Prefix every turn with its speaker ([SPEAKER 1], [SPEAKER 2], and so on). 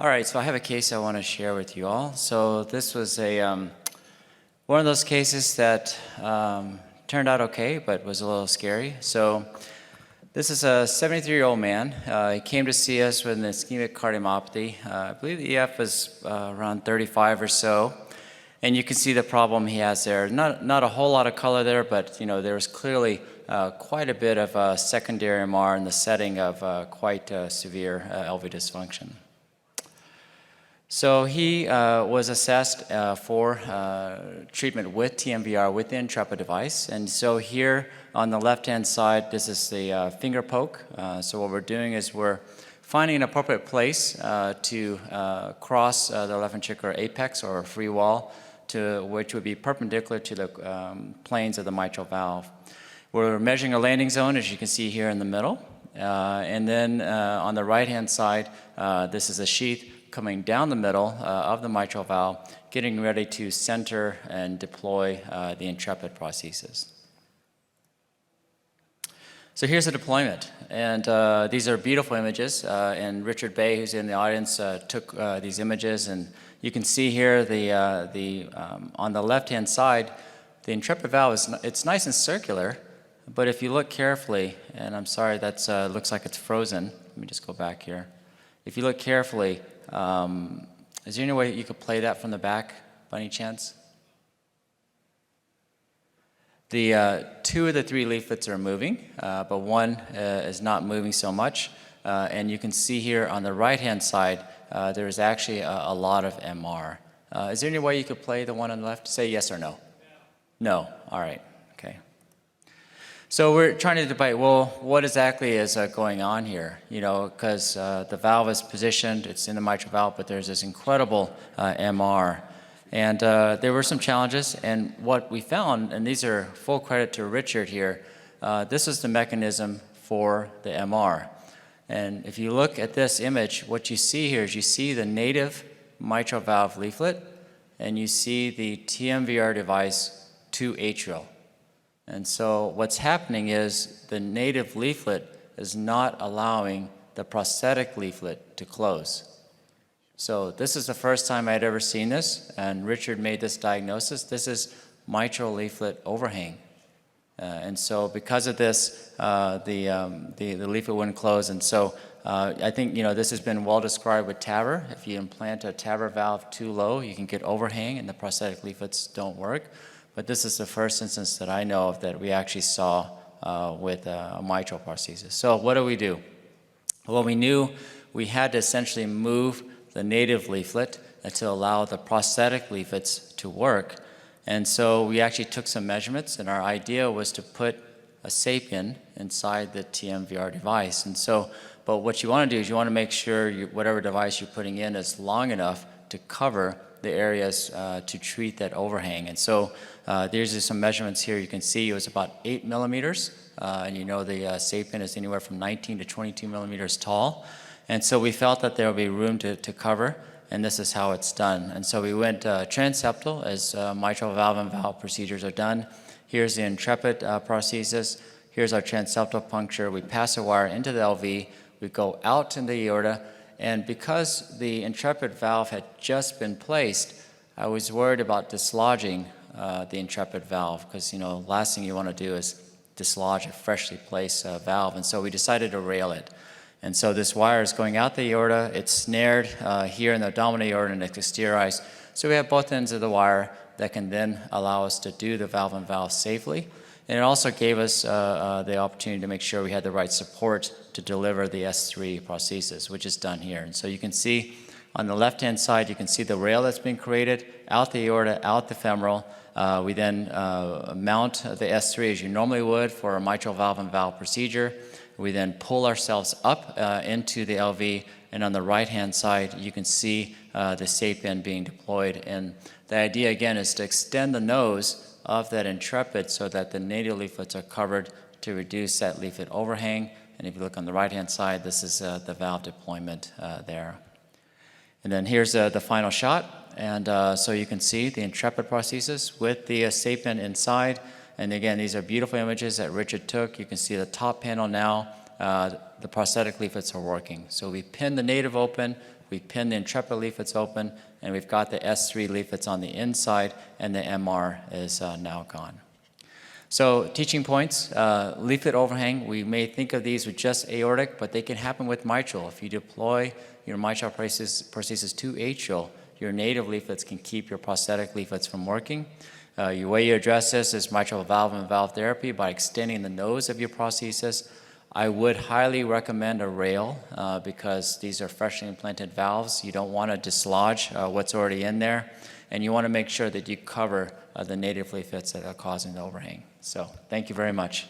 [SPEAKER 1] All right, so I have a case I want to share with you all. So this was one of those cases that turned out okay, but was a little scary. So this is a 73-year-old man. He came to see us with an ischemic cardiomyopathy. I believe the EF was around 35 or so. And you can see the problem he has there. Not a whole lot of color there, but there was clearly quite a bit of secondary MR in the setting of quite severe LV dysfunction. So he was assessed for treatment with TMVR with the Intrepid device. And so here on the left-hand side, this is the finger poke. So what we're doing is we're finding an appropriate place to cross the left ventricular apex or free wall, which would be perpendicular to the planes of the mitral valve. We're measuring a landing zone, as you can see here in the middle. And then on the right-hand side, this is a sheath coming down the middle of the mitral valve, getting ready to center and deploy the Intrepid prosthesis. So here's the deployment, and these are beautiful images, and Richard Bay, who's in the audience, took these images, and you can see here on the left-hand side, the Intrepid valve, it's nice and circular, but if you look carefully, and I'm sorry, that looks like it's frozen. Let me just go back here. If you look carefully, is there any way you could play that from the back by any chance? The two of the three leaflets are moving, but one is not moving so much. And you can see here on the right-hand side, there is actually a lot of MR. Is there any way you could play the one on the left? Say yes or no. No. All right. Okay. So we're trying to debate, well, what exactly is going on here? Because the valve is positioned, it's in the mitral valve, but there's this incredible MR. And there were some challenges, and what we found, and these are full credit to Richard here, this is the mechanism for the MR. And if you look at this image, what you see here is you see the native mitral valve leaflet, and you see the TMVR device to atrial. And so what's happening is the native leaflet is not allowing the prosthetic leaflet to close. So this is the first time I'd ever seen this, and Richard made this diagnosis. This is mitral leaflet overhang. And so because of this, the leaflet wouldn't close. And so I think this has been well described with TAVR. If you implant a TAVR valve too low, you can get overhang and the prosthetic leaflets don't work. But this is the first instance that I know of that we actually saw with a mitral prosthesis. So what do? Well, we knew we had to essentially move the native leaflet to allow the prosthetic leaflets to work. And so we actually took some measurements, and our idea was to put a sapien inside the TMVR device. And so, but what you want to do is you want to make sure whatever device you're putting in is long enough to cover the areas to treat that overhang. And so there's just some measurements here. You can see it was about 8 millimeters, and the sapien is anywhere from 19 to 22 millimeters tall. And so we felt that there would be room to cover, and this is how it's done. And so we went transeptal, as mitral valve and valve procedures are done. Here's the Intrepid prosthesis. Here's our transeptal puncture. We pass a wire into the LV. We go out in the aorta. And because the Intrepid valve had just been placed, I was worried about dislodging the Intrepid valve because, last thing you want to do is dislodge a freshly placed valve. And so we decided to rail it. And so this wire is going out the aorta. It's snared here in the abdominal aorta and exteriorized. So we have both ends of the wire that can then allow us to do the valve and valve safely. And it also gave us the opportunity to make sure we had the right support to deliver the S3 prosthesis, which is done here. And so you can see on the left-hand side, you can see the rail that's been created, out the aorta, out the femoral. We then mount the S3 as you normally would for a mitral valve and valve procedure. We then pull ourselves up into the LV, and on the right-hand side, you can see the sapien being deployed. And the idea, again, is to extend the nose of that Intrepid so that the native leaflets are covered to reduce that leaflet overhang. And if you look on the right-hand side, this is the valve deployment there. And then here's the final shot. And so you can see the Intrepid prosthesis with the sapien inside. And again, these are beautiful images that Richard took. You can see the top panel now the prosthetic leaflets are working. So we pin the native open, we pin the Intrepid leaflets open, and we've got the S3 leaflets on the inside, and the MR is now gone. So teaching points, leaflet overhang, we may think of these with just aortic, but they can happen with mitral. If you deploy your mitral prosthesis to atrial, your native leaflets can keep your prosthetic leaflets from working. The way you address this is mitral valve and valve therapy by extending the nose of your prosthesis. I would highly recommend a rail because these are freshly implanted valves. You don't want to dislodge what's already in there, and you want to make sure that you cover the native leaflets that are causing the overhang. So thank you very much.